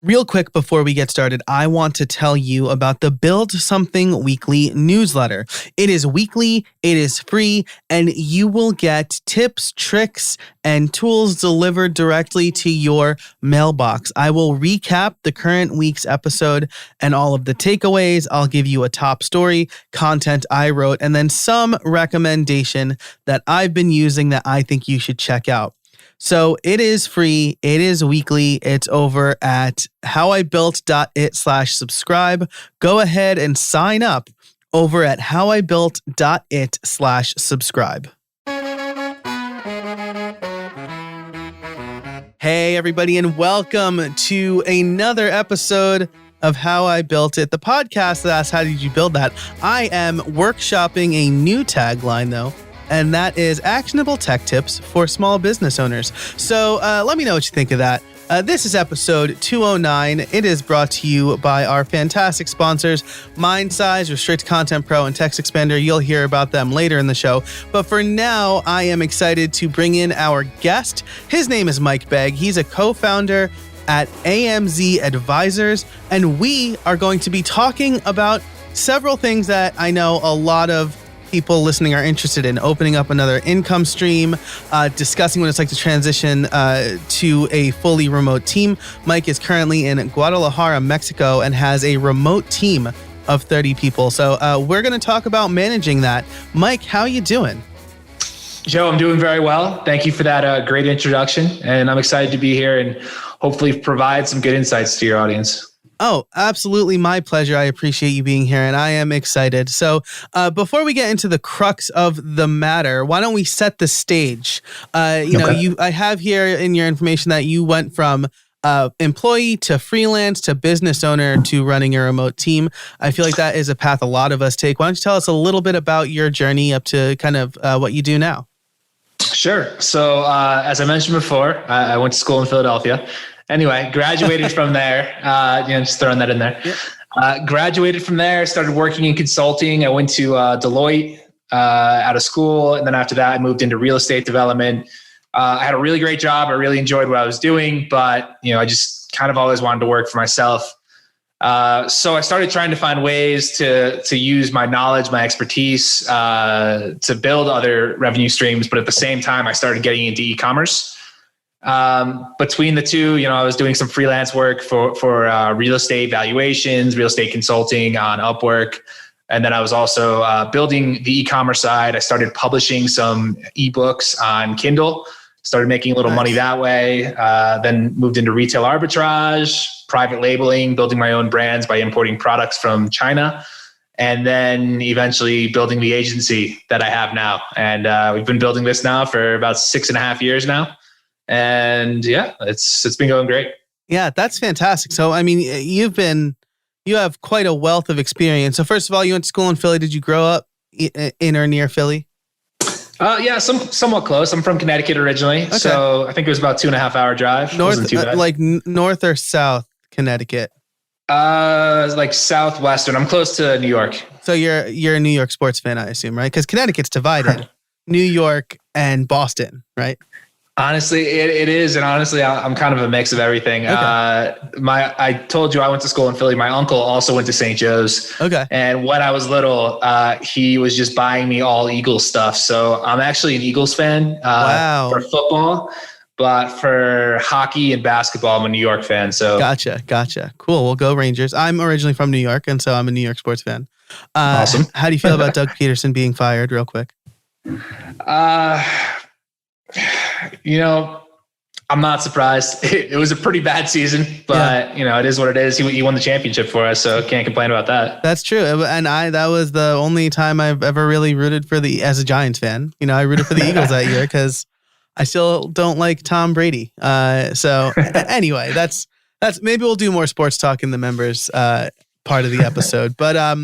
Real quick before we get started, I want to tell you about the Build Something Weekly newsletter. It is weekly, it is free, and you will get tips, tricks, and tools delivered directly to your mailbox. I will recap the current week's episode and all of the takeaways. I'll give you a top story, content I wrote, and then some recommendation that I've been using that I think you should check out. So it is free. It is weekly. It's over at howibuilt.it/subscribe. Go ahead and sign up over at howibuilt.it/subscribe. Hey, everybody, and welcome to another episode of How I Built It, the podcast that asks, how did you build that? I am workshopping a new tagline, though, and that is actionable tech tips for small business owners. So let me know what you think of that. This is episode 209. It is brought to you by our fantastic sponsors, MindSize, Restrict Content Pro, and Text Expander. You'll hear about them later in the show. But for now, I am excited to bring in our guest. His name is Mike Begg. He's a co-founder at AMZ Advisors, and we are going to be talking about several things that I know a lot of people listening are interested in: opening up another income stream, discussing what it's like to transition to a fully remote team. Mike is currently in Guadalajara, Mexico, and has a remote team of 30 people. So we're going to talk about managing that. Mike, how you doing? Joe, I'm doing very well. Thank you for that great introduction. And I'm excited to be here and hopefully provide some good insights to your audience. Oh, absolutely. My pleasure. I appreciate you being here, and I am excited. So before we get into the crux of the matter, why don't we set the stage? I have here in your information that you went from employee to freelance to business owner to running a remote team. I feel like that is a path a lot of us take. Why don't you tell us a little bit about your journey up to kind of what you do now? Sure. So as I mentioned before, I went to school in Philadelphia. Anyway, graduated from there, just throwing that in there. Yep. Graduated from there, started working in consulting. I went to Deloitte out of school. And then after that, I moved into real estate development. I had a really great job. I really enjoyed what I was doing, but I just kind of always wanted to work for myself. So I started trying to find ways to use my knowledge, my expertise, to build other revenue streams. But at the same time, I started getting into e-commerce. Between the two, I was doing some freelance work for real estate valuations, real estate consulting on Upwork. And then I was also building the e-commerce side. I started publishing some ebooks on Kindle, started making a little money that way. Then moved into retail arbitrage, private labeling, building my own brands by importing products from China. And then eventually building the agency that I have now. And we've been building this now for about 6.5 years now. And yeah, it's been going great. Yeah, that's fantastic. So, I mean, you have quite a wealth of experience. So first of all, you went to school in Philly. Did you grow up in or near Philly? Yeah, somewhat close. I'm from Connecticut originally. Okay. So I think it was about 2.5 hour drive. North, north or south Connecticut? Like southwestern. I'm close to New York. So you're a New York sports fan, I assume, right? Because Connecticut's divided. New York and Boston, right? Honestly, it is. And honestly, I'm kind of a mix of everything. Okay. I told you I went to school in Philly. My uncle also went to St. Joe's. Okay. And when I was little, he was just buying me all Eagles stuff. So I'm actually an Eagles fan for football, but for hockey and basketball, I'm a New York fan. So Gotcha. Cool. We'll go Rangers. I'm originally from New York, and so I'm a New York sports fan. Awesome. How do you feel about Doug Peterson being fired real quick? I'm not surprised. It was a pretty bad season, but it is what it is. He won the championship for us, so can't complain about that. That's true. And that was the only time I've ever really rooted for as a Giants fan. I rooted for the Eagles that year because I still don't like Tom Brady. So anyway, that's maybe we'll do more sports talk in the members part of the episode. But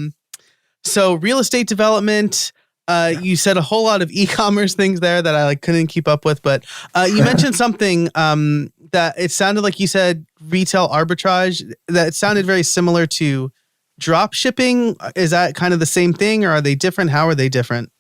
so real estate development. You said a whole lot of e-commerce things there that I couldn't keep up with, but you mentioned something that it sounded like you said retail arbitrage. That sounded very similar to drop shipping. Is that kind of the same thing, or are they different? How are they different?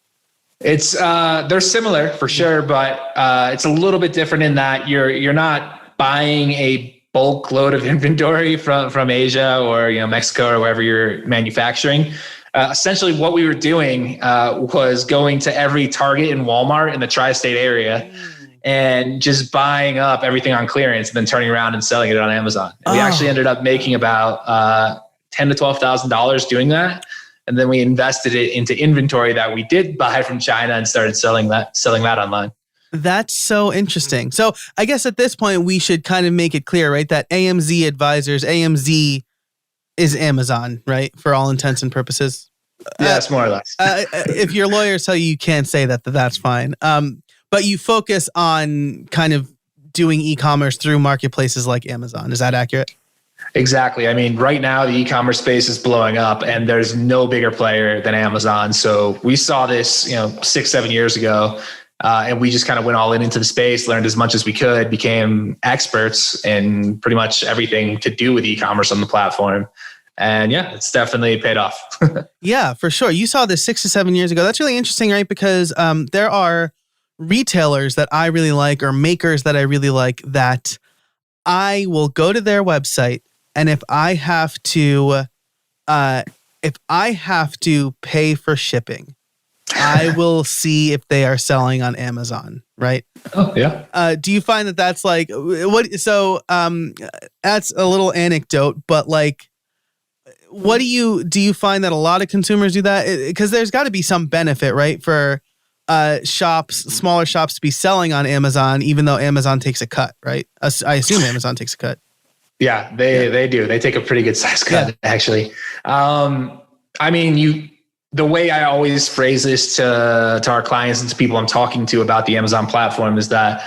It's they're similar for sure, but it's a little bit different in that you're not buying a bulk load of inventory from Asia or Mexico or wherever you're manufacturing. Essentially, what we were doing was going to every Target and Walmart in the tri-state area and just buying up everything on clearance and then turning around and selling it on Amazon. And we actually ended up making about $10,000 to $12,000 doing that. And then we invested it into inventory that we did buy from China and started selling that online. That's so interesting. So I guess at this point, we should kind of make it clear, right? That AMZ Advisors, AMZ is Amazon, right? For all intents and purposes. Yes, more or less. If your lawyers tell you can't say that, that's fine. But you focus on kind of doing e-commerce through marketplaces like Amazon. Is that accurate? Exactly. I mean, right now the e-commerce space is blowing up and there's no bigger player than Amazon. So we saw this, 6-7 years ago, and we just kind of went all into the space, learned as much as we could, became experts in pretty much everything to do with e-commerce on the platform. And yeah, it's definitely paid off. Yeah, for sure. You saw this 6 to 7 years ago. That's really interesting, right? Because there are retailers that I really like or makers that I really like that I will go to their website, and if I have to pay for shipping, I will see if they are selling on Amazon, right? Oh, yeah. Do you find that that's like what? So that's a little anecdote, but like, what do you find that a lot of consumers do that? Because there's got to be some benefit, right, for smaller shops to be selling on Amazon, even though Amazon takes a cut, right? I assume Amazon takes a cut. Yeah, they do. They take a pretty good size cut, actually. I mean, the way I always phrase this to our clients and to people I'm talking to about the Amazon platform is that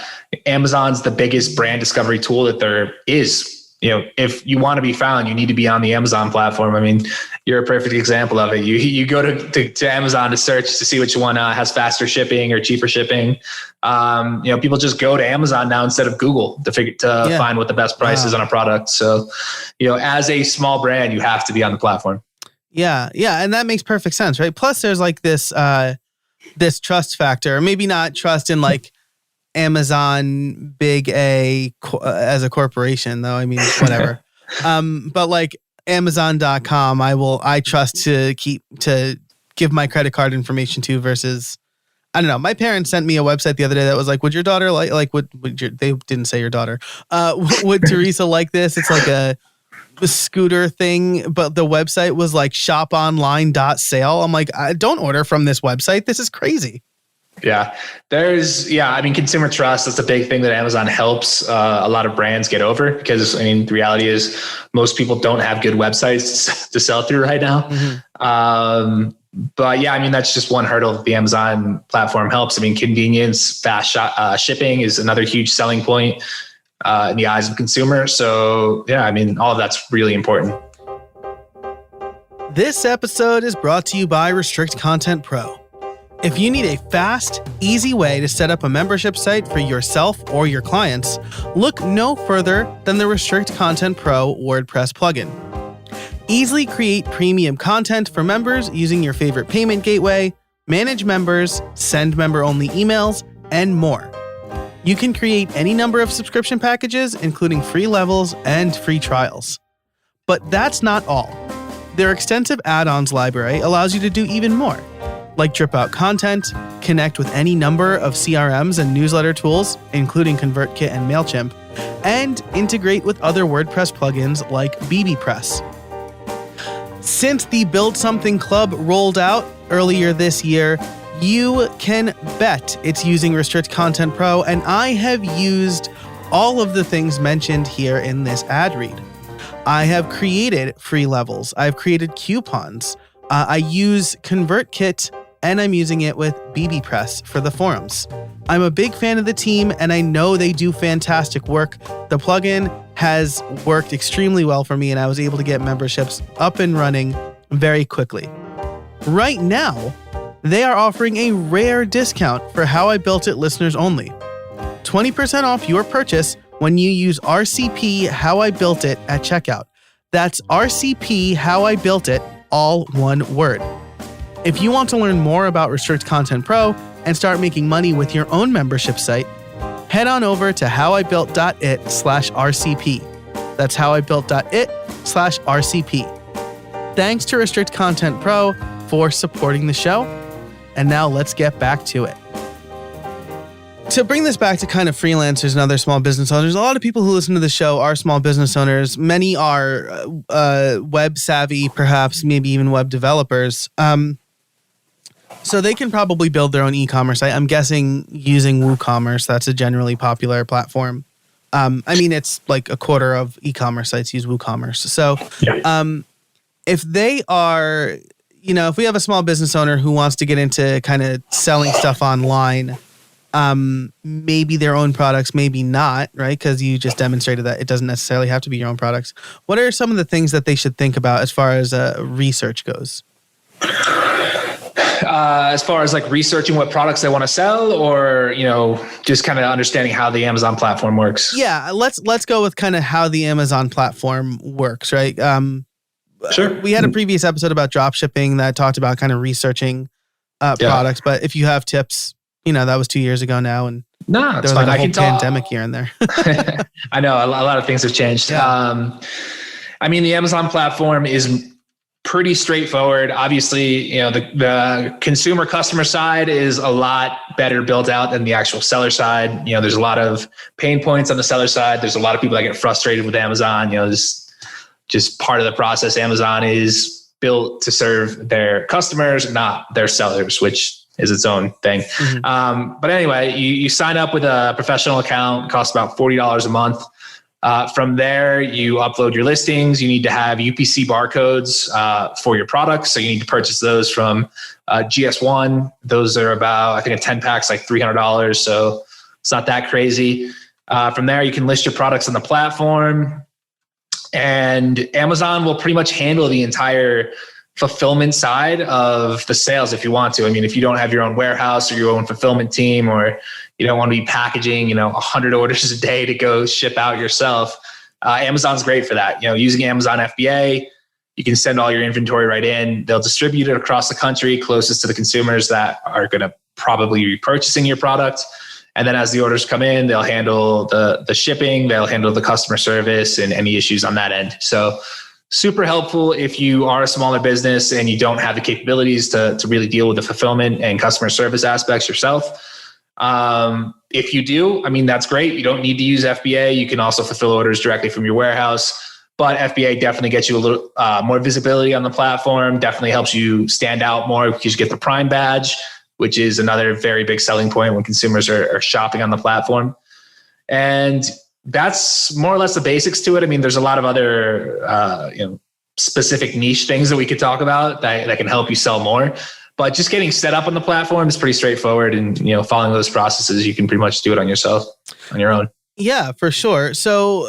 Amazon's the biggest brand discovery tool that there is. If you want to be found, you need to be on the Amazon platform. I mean, you're a perfect example of it. You go to Amazon to search to see what you want, has faster shipping or cheaper shipping. People just go to Amazon now instead of Google to find what the best price is on a product. So, as a small brand, you have to be on the platform. Yeah. And that makes perfect sense, right? Plus there's like this trust factor, maybe not trust in like Amazon big A as a corporation, though. I mean, whatever. But like Amazon.com, I trust to give my credit card information to versus, I don't know. My parents sent me a website the other day that was like, would your daughter they didn't say your daughter. Would Teresa like this? It's like a scooter thing, but the website was like shoponline.sale. I'm like, I don't order from this website. This is crazy. Yeah, consumer trust is a big thing that Amazon helps a lot of brands get over because, the reality is most people don't have good websites to sell through right now. Mm-hmm. But yeah, that's just one hurdle that the Amazon platform helps. Convenience, fast shipping is another huge selling point in the eyes of consumers. So yeah, all of that's really important. This episode is brought to you by Restrict Content Pro. If you need a fast, easy way to set up a membership site for yourself or your clients, look no further than the Restrict Content Pro WordPress plugin. Easily create premium content for members using your favorite payment gateway, manage members, send member-only emails, and more. You can create any number of subscription packages, including free levels and free trials. But that's not all. Their extensive add-ons library allows you to do even more, like drip out content, connect with any number of CRMs and newsletter tools, including ConvertKit and MailChimp, and integrate with other WordPress plugins like bbPress. Since the Build Something Club rolled out earlier this year, you can bet it's using Restrict Content Pro, and I have used all of the things mentioned here in this ad read. I have created free levels. I've created coupons. I use ConvertKit, and I'm using it with bbPress for the forums. I'm a big fan of the team, and I know they do fantastic work. The plugin has worked extremely well for me, and I was able to get memberships up and running very quickly. Right now, they are offering a rare discount for How I Built It listeners only. 20% off your purchase when you use RCP How I Built It at checkout. That's RCP How I Built It, all one word. If you want to learn more about Restrict Content Pro and start making money with your own membership site, head on over to howibuilt.it/RCP. That's howibuilt.it/RCP. Thanks to Restrict Content Pro for supporting the show. And now let's get back to it. To bring this back to kind of freelancers and other small business owners, a lot of people who listen to the show are small business owners. Many are web savvy, perhaps maybe even web developers. So they can probably build their own e-commerce site. I'm guessing using WooCommerce. That's a generally popular platform. It's like a quarter of e-commerce sites use WooCommerce. So if they are, if we have a small business owner who wants to get into kind of selling stuff online, maybe their own products, maybe not, right? Because you just demonstrated that it doesn't necessarily have to be your own products. What are some of the things that they should think about as far as research goes? As far as like researching what products they want to sell, or, just kind of understanding how the Amazon platform works? Yeah, let's go with kind of how the Amazon platform works, right? Sure. We had a previous episode about drop shipping that talked about kind of researching products, but if you have tips, that was 2 years ago now, and no, there was like a whole pandemic here and there. I know a lot of things have changed. Yeah. The Amazon platform is pretty straightforward. Obviously, the consumer customer side is a lot better built out than the actual seller side. There's a lot of pain points on the seller side. There's a lot of people that get frustrated with Amazon. This just part of the process. Amazon is built to serve their customers, not their sellers, which is its own thing. Mm-hmm. But anyway, you sign up with a professional account. It costs about $40 a month. From there, you upload your listings. You need to have UPC barcodes for your products. So you need to purchase those from GS1. Those are about, I think a 10 pack's like $300. So it's not that crazy. From there, you can list your products on the platform. And Amazon will pretty much handle the entire fulfillment side of the sales if you want to. If you don't have your own warehouse or your own fulfillment team, or you don't want to be packaging, 100 orders a day to go ship out yourself, Amazon's great for that. Using Amazon FBA, you can send all your inventory right in. They'll distribute it across the country closest to the consumers that are going to probably be purchasing your product. And then as the orders come in, they'll handle the shipping, they'll handle the customer service and any issues on that end. So super helpful if you are a smaller business and you don't have the capabilities to really deal with the fulfillment and customer service aspects yourself. If you do, that's great. You don't need to use FBA. You can also fulfill orders directly from your warehouse, but FBA definitely gets you a little more visibility on the platform, definitely helps you stand out more because you get the Prime badge, which is another very big selling point when consumers are shopping on the platform. And that's more or less the basics to it. There's a lot of other, specific niche things that we could talk about that can help you sell more. But just getting set up on the platform is pretty straightforward. And, following those processes, you can pretty much do it on your own. Yeah, for sure. So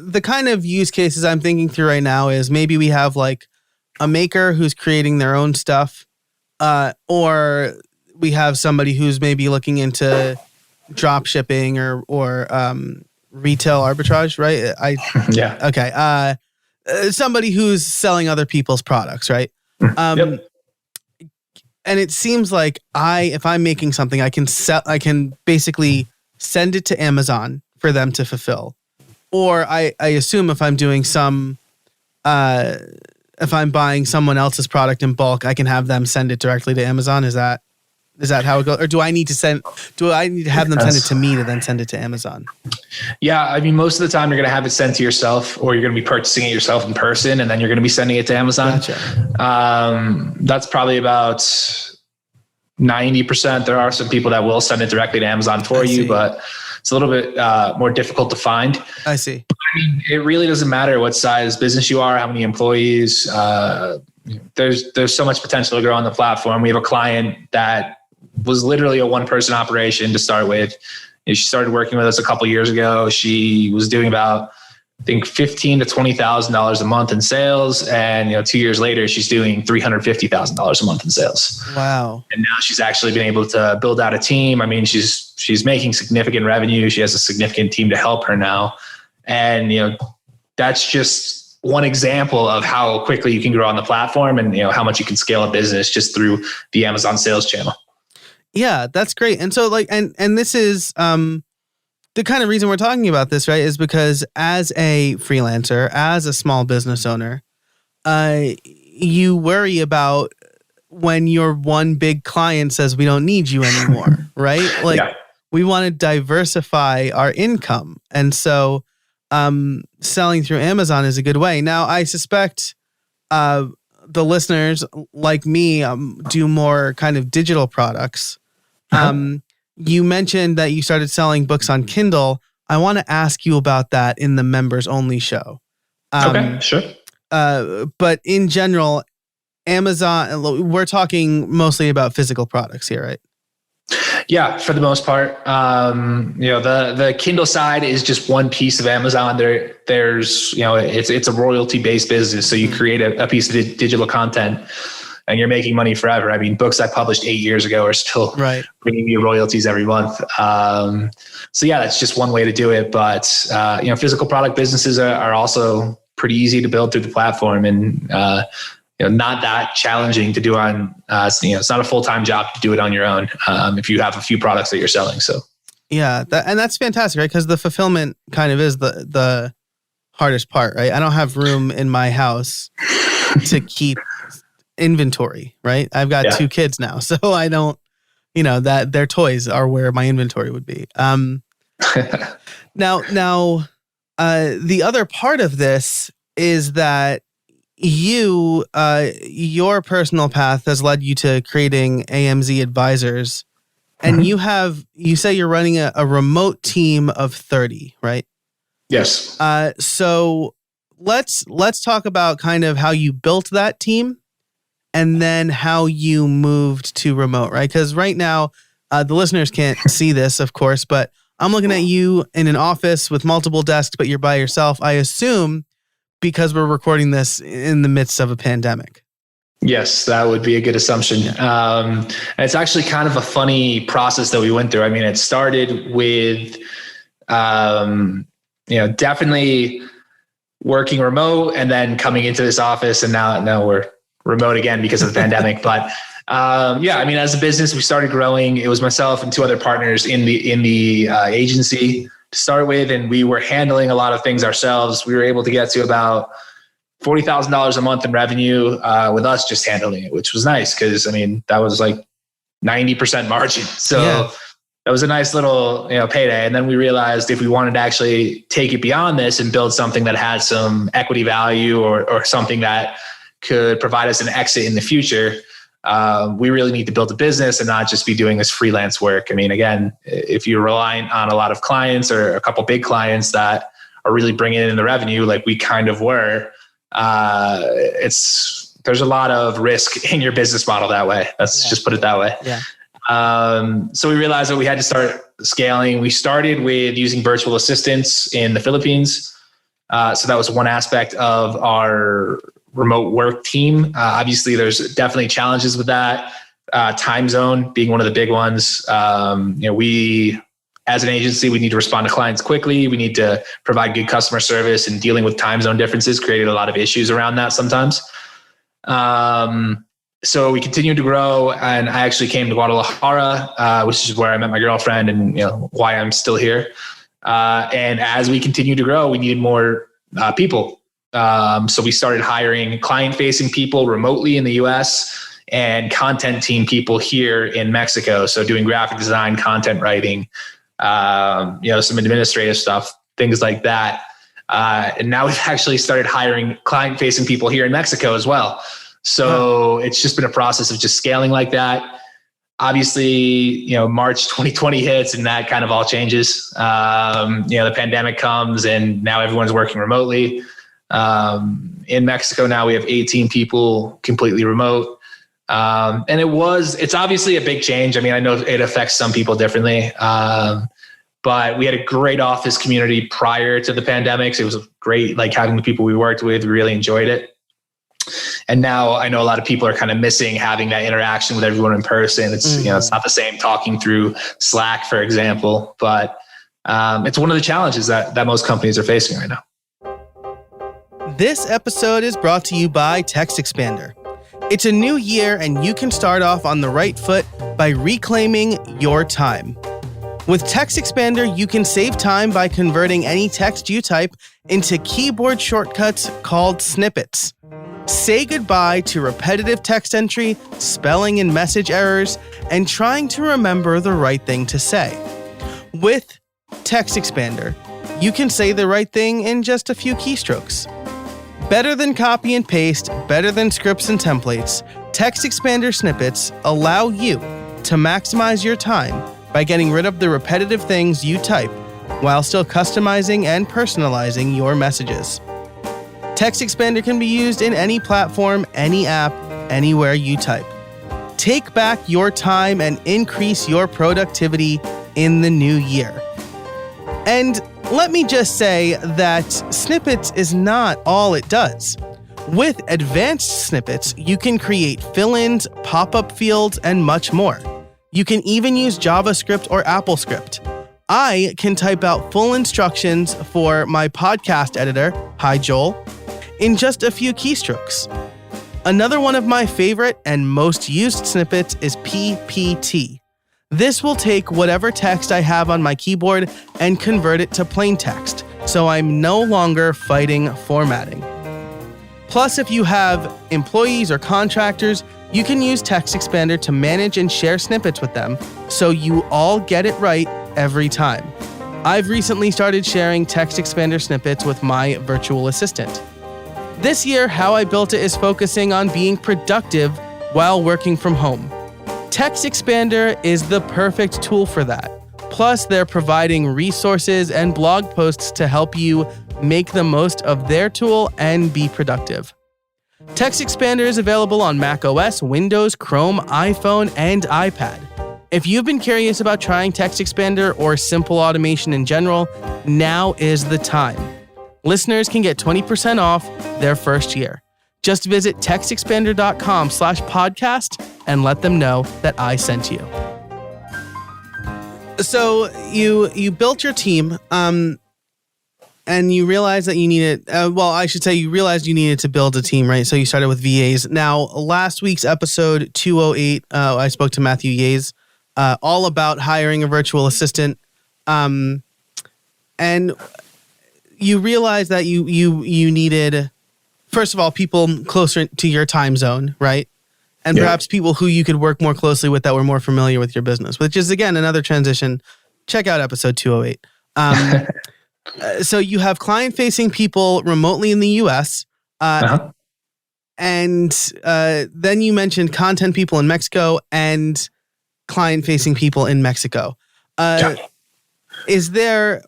the kind of use cases I'm thinking through right now is maybe we have like a maker who's creating their own stuff, or we have somebody who's maybe looking into drop shipping or retail arbitrage, right? Yeah. Okay. Somebody who's selling other people's products, right? Yep. And it seems like if I'm making something, I can basically send it to Amazon for them to fulfill. Or I assume if I'm doing if I'm buying someone else's product in bulk, I can have them send it directly to Amazon. Is that how it goes? Or do I need to have them send it to me to then send it to Amazon? Yeah. Most of the time you're going to have it sent to yourself, or you're going to be purchasing it yourself in person, and then you're going to be sending it to Amazon. Gotcha. That's probably about 90%. There are some people that will send it directly to Amazon for you, but it's a little bit more difficult to find. I see. It really doesn't matter what size business you are, how many employees. There's so much potential to grow on the platform. We have a client that was literally a one-person operation to start with. She started working with us a couple of years ago. She was doing about, I think, $15,000 to $20,000 a month in sales, and 2 years later, she's doing $350,000 a month in sales. Wow! And now she's actually been able to build out a team. She's making significant revenue. She has a significant team to help her now, and that's just one example of how quickly you can grow on the platform, and how much you can scale a business just through the Amazon sales channel. Yeah, that's great. And so and this is, the kind of reason we're talking about this, right, is because as a freelancer, as a small business owner, you worry about when your one big client says we don't need you anymore, right? Like we want to diversify our income. And so selling through Amazon is a good way. Now, I suspect the listeners like me do more kind of digital products. You mentioned that you started selling books on Kindle. I want to ask you about that in the members only show. Okay, sure. But in general, Amazon, we're talking mostly about physical products here, right? Yeah, for the most part. The Kindle side is just one piece of Amazon. There's it's a royalty based business. So you create a piece of digital content and you're making money forever. I mean, books I published 8 years ago are still bringing me royalties every month. So yeah, that's just one way to do it. But physical product businesses are also pretty easy to build through the platform, and not that challenging to do on. It's not a full-time job to do it on your own if you have a few products that you're selling. So yeah, that's fantastic, right? Because the fulfillment kind of is the hardest part, right? I don't have room in my house to keep inventory, right? I've got 2 kids now, so I don't, that their toys are where my inventory would be. Now, the other part of this is that your personal path has led you to creating AMZ Advisors, and you say you're running a remote team of 30, right? Yes. So let's talk about kind of how you built that team and then how you moved to remote, right? Because right now, the listeners can't see this, of course, but I'm looking at you in an office with multiple desks, but you're by yourself. I assume because we're recording this in the midst of a pandemic. Yes, that would be a good assumption. And it's actually kind of a funny process that we went through. I mean, it started with, definitely working remote and then coming into this office, and now we're remote again because of the pandemic. But as a business, we started growing. It was myself and 2 other partners in the agency to start with, and we were handling a lot of things ourselves. We were able to get to about $40,000 a month in revenue with us just handling it, which was nice because that was like 90% margin. So that was a nice little payday. And then we realized if we wanted to actually take it beyond this and build something that had some equity value or something that could provide us an exit in the future, we really need to build a business and not just be doing this freelance work. I mean, again, if you're relying on a lot of clients or a couple big clients that are really bringing in the revenue, like we kind of were, there's a lot of risk in your business model that way. Let's just put it that way. Yeah. So we realized that we had to start scaling. We started with using virtual assistants in the Philippines. So that was one aspect of our remote work team. Obviously, there's definitely challenges with that. Time zone being one of the big ones. We, as an agency, we need to respond to clients quickly. We need to provide good customer service, and dealing with time zone differences created a lot of issues around that sometimes. So we continued to grow, and I actually came to Guadalajara, which is where I met my girlfriend and why I'm still here. And as we continued to grow, we needed more people. So we started hiring client-facing people remotely in the US and content team people here in Mexico. So doing graphic design, content writing, some administrative stuff, things like that. And now we've actually started hiring client-facing people here in Mexico as well. So it's just been a process of just scaling like that. Obviously, March 2020 hits and that kind of all changes. The pandemic comes and now everyone's working remotely. In Mexico now we have 18 people completely remote. And it's obviously a big change. I mean, I know it affects some people differently. But we had a great office community prior to the pandemic. So it was great, like having the people we worked with, we really enjoyed it. And now I know a lot of people are kind of missing having that interaction with everyone in person. It's, it's not the same talking through Slack, for example, but it's one of the challenges that most companies are facing right now. This episode is brought to you by Text Expander. It's a new year and you can start off on the right foot by reclaiming your time. With Text Expander, you can save time by converting any text you type into keyboard shortcuts called snippets. Say goodbye to repetitive text entry, spelling and message errors, and trying to remember the right thing to say. With Text Expander, you can say the right thing in just a few keystrokes. Better than copy and paste, better than scripts and templates, Text Expander snippets allow you to maximize your time by getting rid of the repetitive things you type while still customizing and personalizing your messages. Text Expander can be used in any platform, any app, anywhere you type. Take back your time and increase your productivity in the new year. And let me just say that snippets is not all it does. With advanced snippets, you can create fill-ins, pop-up fields, and much more. You can even use JavaScript or AppleScript. I can type out full instructions for my podcast editor, hi Joel, in just a few keystrokes. Another one of my favorite and most used snippets is PPT. This will take whatever text I have on my keyboard and convert it to plain text, so I'm no longer fighting formatting. Plus, if you have employees or contractors, you can use Text Expander to manage and share snippets with them, so you all get it right every time. I've recently started sharing Text Expander snippets with my virtual assistant. This year, How I Built It is focusing on being productive while working from home. Text Expander is the perfect tool for that. Plus, they're providing resources and blog posts to help you make the most of their tool and be productive. Text Expander is available on macOS, Windows, Chrome, iPhone, and iPad. If you've been curious about trying Text Expander or simple automation in general, now is the time. Listeners can get 20% off their first year. Just visit textexpander.com/podcast and let them know that I sent you. So you built your team, and you realized that you needed, you realized you needed to build a team, right? So you started with VAs. Now, last week's episode 208, I spoke to Matthew Yays, all about hiring a virtual assistant. And you realized that you needed, first of all, people closer to your time zone, right? And perhaps people who you could work more closely with that were more familiar with your business, which is, again, another transition. Check out episode 208. So you have client-facing people remotely in the U.S., and then you mentioned content people in Mexico and client-facing people in Mexico. Is there?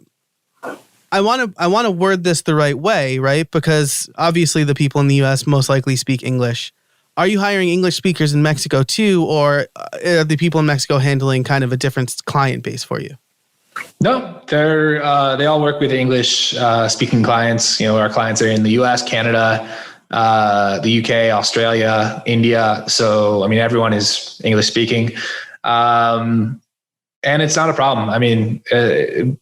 I want to word this the right way, right? Because obviously the people in the U.S. most likely speak English. Are you hiring English speakers in Mexico too, or are the people in Mexico handling kind of a different client base for you? No, they all work with English speaking clients. You know, our clients are in the US, Canada, the UK, Australia, India. So, I mean, everyone is English speaking. And it's not a problem. I mean, the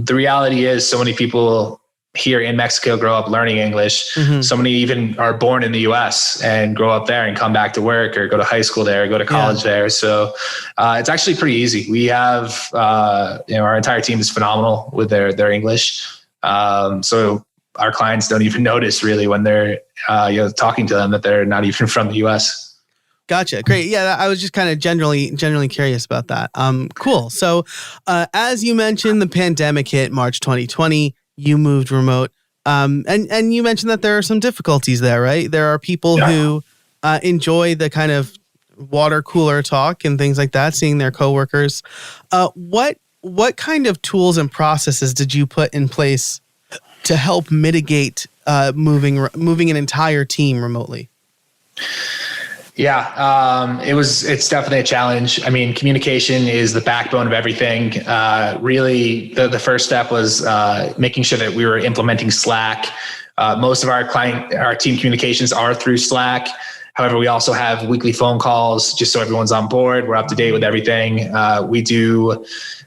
reality is so many people here in Mexico grow up learning English. Mm-hmm. So many even are born in the US and grow up there and come back to work or go to high school there, or go to college there. So it's actually pretty easy. We have, our entire team is phenomenal with their English. So our clients don't even notice really when they're talking to them that they're not even from the US. Gotcha. Great. Yeah, I was just kind of generally curious about that. Cool. So as you mentioned, the pandemic hit March 2020. You moved remote. And you mentioned that there are some difficulties there, right? There are people who enjoy the kind of water cooler talk and things like that, seeing their coworkers. What kind of tools and processes did you put in place to help mitigate moving an entire team remotely? Yeah, it's definitely a challenge. I mean, communication is the backbone of everything. Really, the first step was making sure that we were implementing Slack. Most of our team communications are through Slack. However, we also have weekly phone calls just so everyone's on board. We're up to date with everything. We do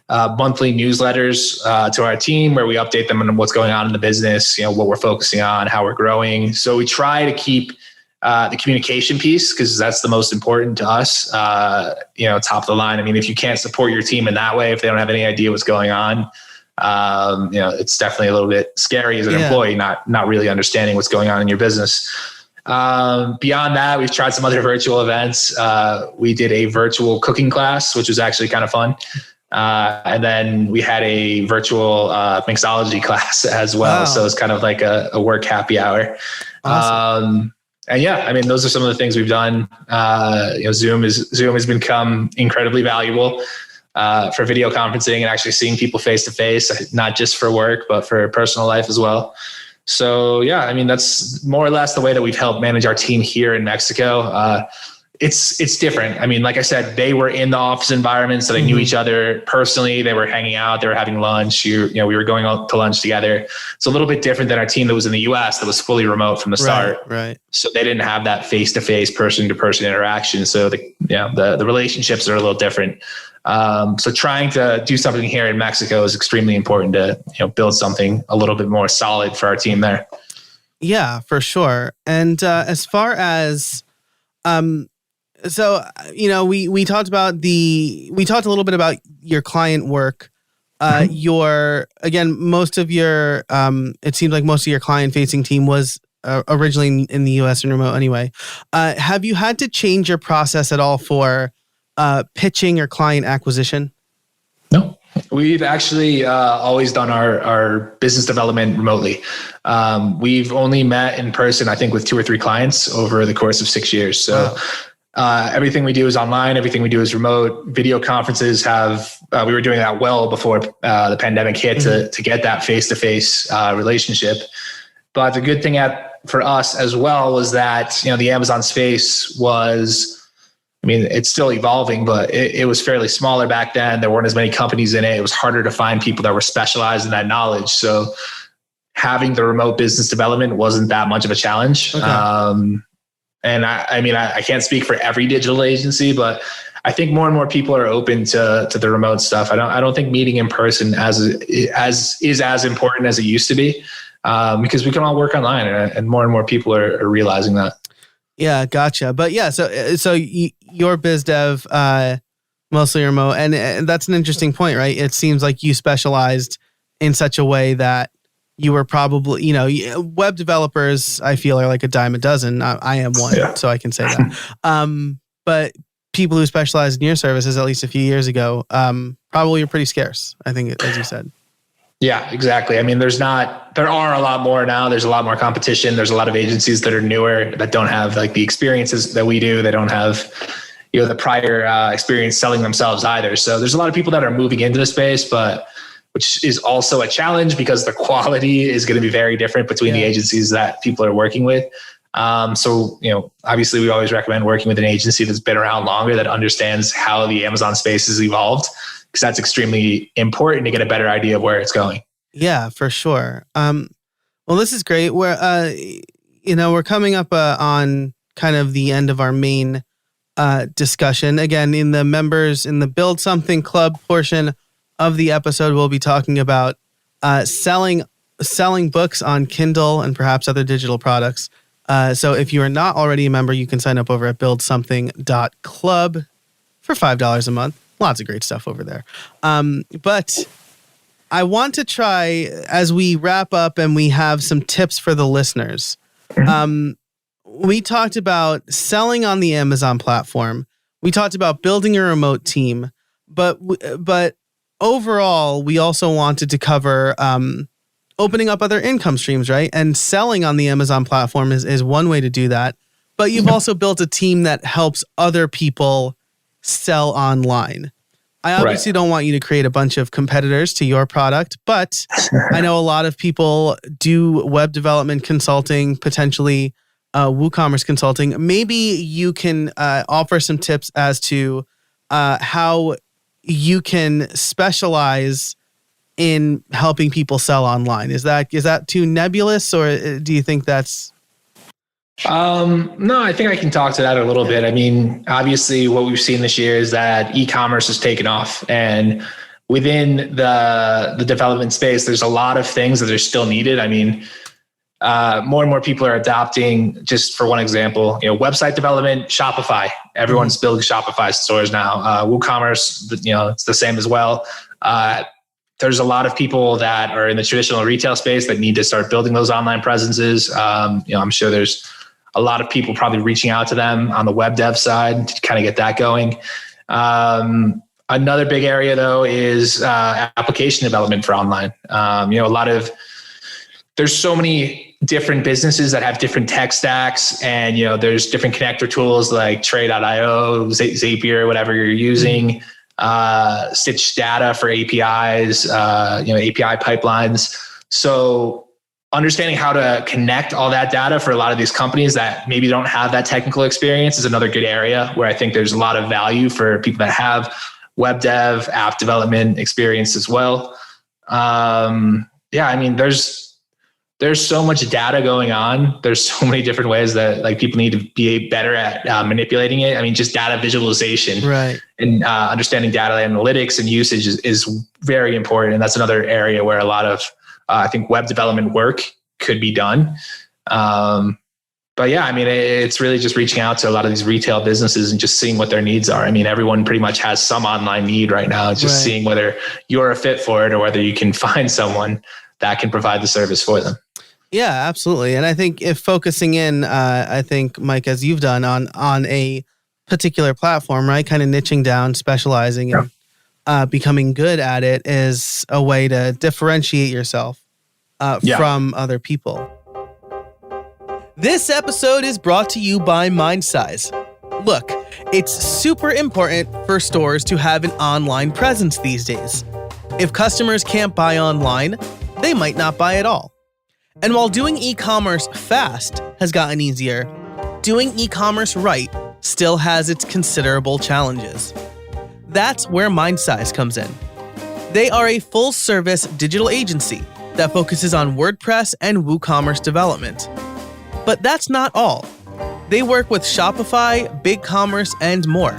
monthly newsletters to our team where we update them on what's going on in the business, what we're focusing on, how we're growing. So we try to keep the communication piece, because that's the most important to us, top of the line. I mean, if you can't support your team in that way, if they don't have any idea what's going on, it's definitely a little bit scary as an employee, not really understanding what's going on in your business. Beyond that, we've tried some other virtual events. We did a virtual cooking class, which was actually kind of fun. And then we had a virtual mixology class as well. Wow. So it's kind of like a work happy hour. Awesome. And yeah, I mean, those are some of the things we've done. Zoom has become incredibly valuable for video conferencing and actually seeing people face to face, not just for work, but for personal life as well. So yeah, I mean, that's more or less the way that we've helped manage our team here in Mexico. It's different. I mean, like I said, they were in the office environment, so they knew each other personally. They were hanging out, they were having lunch. We were going out to lunch together. It's a little bit different than our team that was in the US that was fully remote from the start. Right. So they didn't have that face-to-face, person-to-person interaction. So the relationships are a little different. So trying to do something here in Mexico is extremely important to build something a little bit more solid for our team there. Yeah, for sure. And as far as so, we talked a little bit about your client work. Most of your, it seems like most of your client facing team was originally in the US and remote anyway. Have you had to change your process at all for pitching or client acquisition? No, we've actually always done our business development remotely. We've only met in person, I think, with 2 or 3 clients over the course of 6 years. So everything we do is online. Everything we do is remote. Video conferences we were doing that well before the pandemic hit to get that face-to-face relationship. But the good thing for us as well was that, the Amazon space was, it's still evolving, but it was fairly smaller back then. There weren't as many companies in it. It was harder to find people that were specialized in that knowledge. So having the remote business development wasn't that much of a challenge. Okay. And I can't speak for every digital agency, but I think more and more people are open to the remote stuff. I don't think meeting in person is as important as it used to be, because we can all work online, and more people are realizing that. Yeah, gotcha. But yeah, so your biz dev, mostly remote, and that's an interesting point, right? It seems like you specialized in such a way that you were probably, web developers, I feel, are like a dime a dozen. I am one, so I can say that. But people who specialize in your services, at least a few years ago, probably are pretty scarce, I think, as you said. Yeah, exactly. I mean, there are a lot more now. There's a lot more competition. There's a lot of agencies that are newer that don't have like the experiences that we do. They don't have, the prior experience selling themselves either. So there's a lot of people that are moving into the space, which is also a challenge because the quality is going to be very different between the agencies that people are working with. So, obviously we always recommend working with an agency that's been around longer, that understands how the Amazon space has evolved, because that's extremely important to get a better idea of where it's going. Yeah, for sure. Well, this is great. We're coming up on kind of the end of our main discussion. Again, in the Build Something Club portion of the episode, we'll be talking about selling books on Kindle and perhaps other digital products. So if you are not already a member, you can sign up over at buildsomething.club for $5 a month. Lots of great stuff over there. But I want to try, as we wrap up and we have some tips for the listeners. We talked about selling on the Amazon platform. We talked about building a remote team. But overall, we also wanted to cover opening up other income streams, right? And selling on the Amazon platform is one way to do that. But you've also built a team that helps other people sell online. I obviously don't want you to create a bunch of competitors to your product, but I know a lot of people do web development consulting, potentially WooCommerce consulting. Maybe you can offer some tips as to how you can specialize in helping people sell online. Is that too nebulous, or do you think that's... No, I think I can talk to that a little bit. I mean, obviously what we've seen this year is that e-commerce has taken off, and within the development space, there's a lot of things that are still needed. I mean, more and more people are adopting, just for one example, website development, Shopify. Everyone's building Shopify stores now. WooCommerce, it's the same as well. There's a lot of people that are in the traditional retail space that need to start building those online presences. I'm sure there's a lot of people probably reaching out to them on the web dev side to kind of get that going. Another big area though is application development for online. There's so many different businesses that have different tech stacks, and there's different connector tools like Tray.io, Zapier, whatever you're using. Stitch data for APIs, API pipelines. So understanding how to connect all that data for a lot of these companies that maybe don't have that technical experience is another good area where I think there's a lot of value for people that have web dev, app development experience as well. There's so much data going on. There's so many different ways that people need to be better at manipulating it. Just data visualization, right? And understanding data analytics and usage is very important. And that's another area where a lot of, I think, web development work could be done. It's really just reaching out to a lot of these retail businesses and just seeing what their needs are. Everyone pretty much has some online need right now. It's just seeing whether you're a fit for it or whether you can find someone that can provide the service for them. Yeah, absolutely. And I think if focusing in, I think, Mike, as you've done on a particular platform, right, kind of niching down, specializing, and becoming good at it is a way to differentiate yourself from other people. This episode is brought to you by MindSize. Look, it's super important for stores to have an online presence these days. If customers can't buy online, they might not buy at all. And while doing e-commerce fast has gotten easier, doing e-commerce right still has its considerable challenges. That's where MindSize comes in. They are a full-service digital agency that focuses on WordPress and WooCommerce development. But that's not all. They work with Shopify, BigCommerce, and more.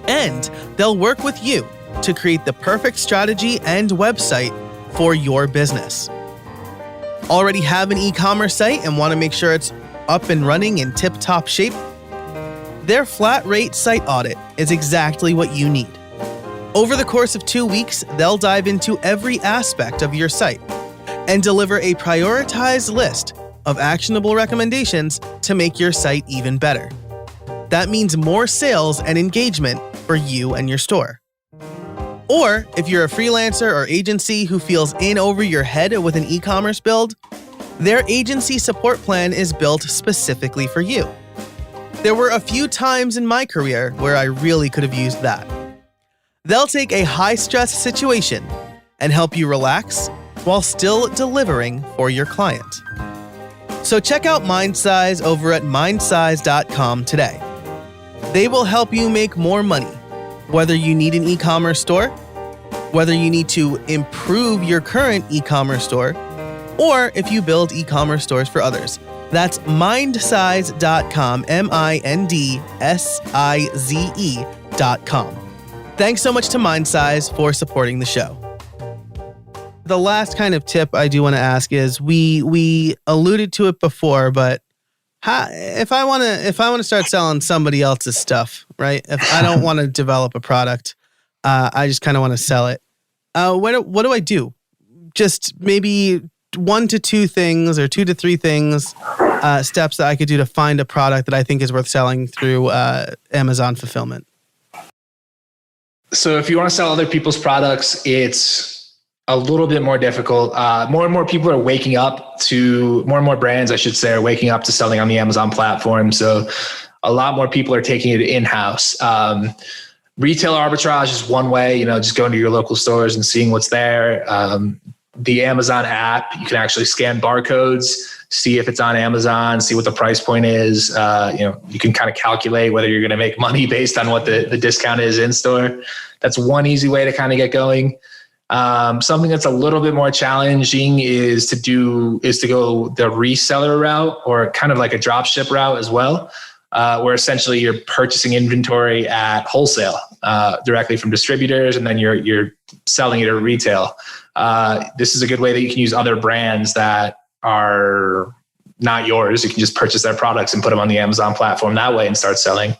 And they'll work with you to create the perfect strategy and website for your business. Already have an e-commerce site and want to make sure it's up and running in tip-top shape? Their flat rate site audit is exactly what you need. Over the course of 2 weeks, they'll dive into every aspect of your site and deliver a prioritized list of actionable recommendations to make your site even better. That means more sales and engagement for you and your store. Or if you're a freelancer or agency who feels in over your head with an e-commerce build, their agency support plan is built specifically for you. There were a few times in my career where I really could have used that. They'll take a high-stress situation and help you relax while still delivering for your client. So check out MindSize over at mindsize.com today. They will help you make more money, whether you need an e-commerce store, whether you need to improve your current e-commerce store, or if you build e-commerce stores for others. That's mindsize.com, mindsize.com. Thanks so much to MindSize for supporting the show. The last kind of tip I do want to ask is we alluded to it before, but if I want to start selling somebody else's stuff, right? If I don't want to develop a product, I just kind of want to sell it. What do I do? Just maybe 1 to 2 things or 2 to 3 things, steps that I could do to find a product that I think is worth selling through Amazon fulfillment. So if you want to sell other people's products, it's a little bit more difficult. More and more people are waking up to, more and more brands, I should say, are waking up to selling on the Amazon platform. So a lot more people are taking it in-house. Retail arbitrage is one way, just going to your local stores and seeing what's there. The Amazon app, you can actually scan barcodes, see if it's on Amazon, see what the price point is. You can kind of calculate whether you're going to make money based on what the discount is in store. That's one easy way to kind of get going. Something that's a little bit more challenging is to go the reseller route, or kind of like a drop ship route as well, where essentially you're purchasing inventory at wholesale directly from distributors, and then you're selling it at retail. This is a good way that you can use other brands that are not yours. You can just purchase their products and put them on the Amazon platform that way and start selling.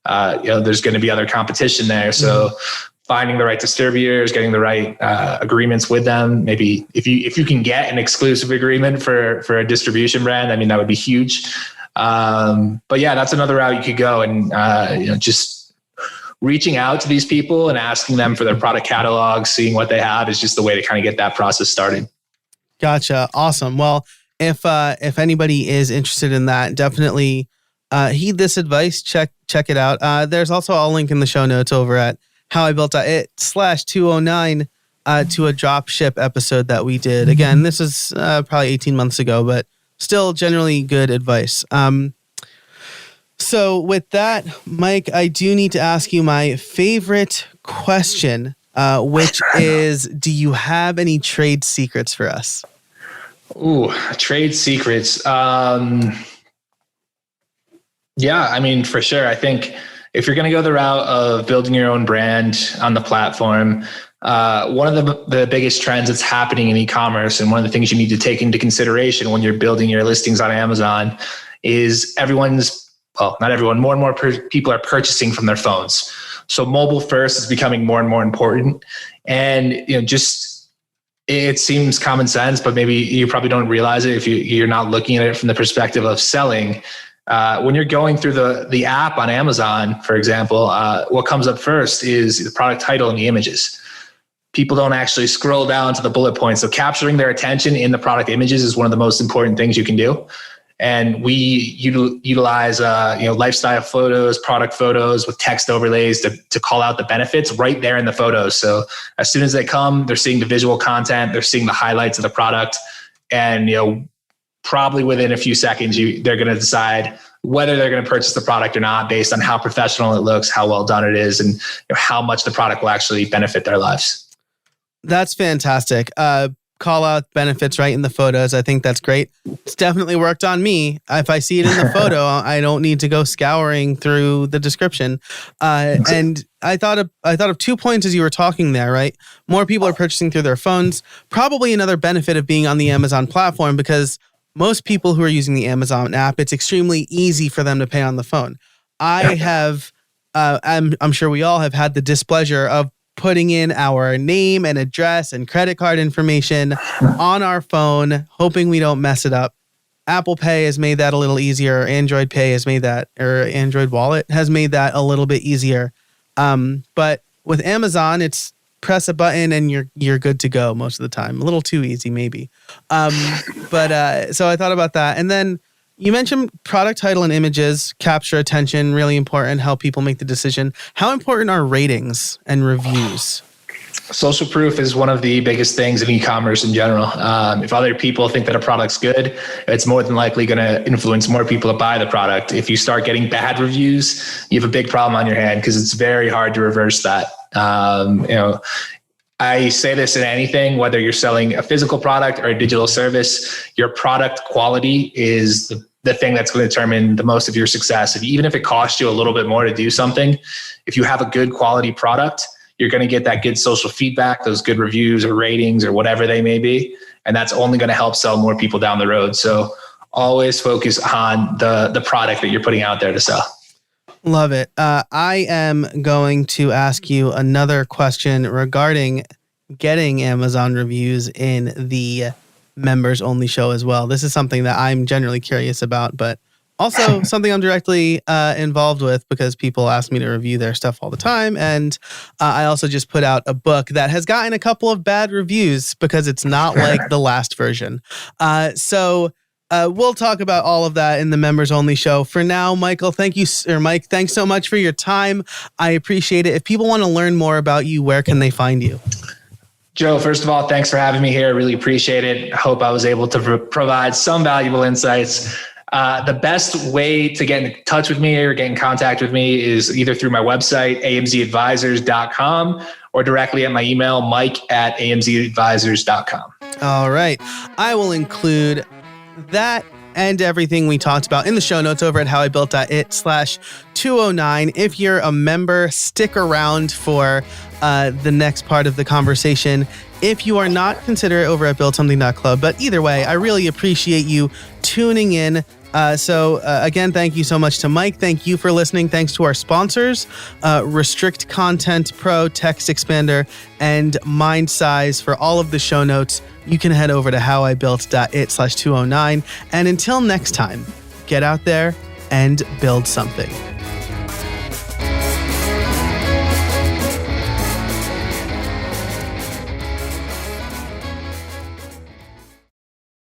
There's going to be other competition there. So finding the right distributors, getting the right agreements with them. Maybe if you can get an exclusive agreement for a distribution brand, I mean, that would be huge. But yeah, that's another route you could go, and just reaching out to these people and asking them for their product catalogs, seeing what they have is just the way to kind of get that process started. Gotcha. Awesome. Well, if anybody is interested in that, definitely heed this advice. Check it out. There's also a link in the show notes over at howibuilt.it/209 to a drop ship episode that we did. Again, this is probably 18 months ago, but still generally good advice. So with that, Mike, I do need to ask you my favorite question, which is, do you have any trade secrets for us? Ooh, trade secrets. Yeah, I mean, for sure. I think if you're going to go the route of building your own brand on the platform, one of the biggest trends that's happening in e-commerce, and one of the things you need to take into consideration when you're building your listings on Amazon, is not everyone, more and more people are purchasing from their phones. So mobile first is becoming more and more important. And it seems common sense, but maybe you probably don't realize it if you're not looking at it from the perspective of selling. When you're going through the app on Amazon, for example, what comes up first is the product title and the images. People don't actually scroll down to the bullet points. So capturing their attention in the product images is one of the most important things you can do. And we utilize lifestyle photos, product photos with text overlays to call out the benefits right there in the photos. So as soon as they come, they're seeing the visual content, they're seeing the highlights of the product, and probably within a few seconds, they're going to decide whether they're going to purchase the product or not based on how professional it looks, how well done it is, and how much the product will actually benefit their lives. That's fantastic. Call out benefits right in the photos. I think that's great. It's definitely worked on me. If I see it in the photo, I don't need to go scouring through the description. And I thought of 2 points as you were talking there, right? More people are purchasing through their phones. Probably another benefit of being on the Amazon platform, because most people who are using the Amazon app, it's extremely easy for them to pay on the phone. I have, I'm sure we all have had the displeasure of putting in our name and address and credit card information on our phone, hoping we don't mess it up. Apple Pay has made that a little easier. Android Pay has made that, or Android Wallet has made that a little bit easier. But with Amazon, it's press a button and you're good to go most of the time. A little too easy, maybe. So I thought about that. And then you mentioned product title and images, capture attention, really important, help people make the decision. How important are ratings and reviews? Social proof is one of the biggest things in e-commerce in general. If other people think that a product's good, it's more than likely going to influence more people to buy the product. If you start getting bad reviews, you have a big problem on your hand, because it's very hard to reverse that. I say this in anything, whether you're selling a physical product or a digital service, your product quality is the thing that's going to determine the most of your success. Even if it costs you a little bit more to do something, if you have a good quality product, you're going to get that good social feedback, those good reviews or ratings or whatever they may be. And that's only going to help sell more people down the road. So always focus on the product that you're putting out there to sell. Love it. I am going to ask you another question regarding getting Amazon reviews in the members only show as well. This is something that I'm generally curious about, but also something I'm directly involved with, because people ask me to review their stuff all the time. And I also just put out a book that has gotten a couple of bad reviews because it's not like the last version. So we'll talk about all of that in the members only show. For now, Mike, thanks so much for your time. I appreciate it. If people want to learn more about you, where can they find you? Joe, first of all, thanks for having me here. I really appreciate it. I hope I was able to provide some valuable insights. The best way to get in touch with me or get in contact with me is either through my website, amzadvisors.com, or directly at my email, mike@amzadvisors.com. All right. I will include that and everything we talked about in the show notes over at howibuilt.it/209. If you're a member, stick around for the next part of the conversation. If you are not, consider it over at buildsomething.club. But either way, I really appreciate you tuning in. Again, thank you so much to Mike. Thank you for listening. Thanks to our sponsors, Restrict Content Pro, Text Expander, and Mind Size. For all of the show notes, you can head over to howibuilt.it/209. And until next time, get out there and build something.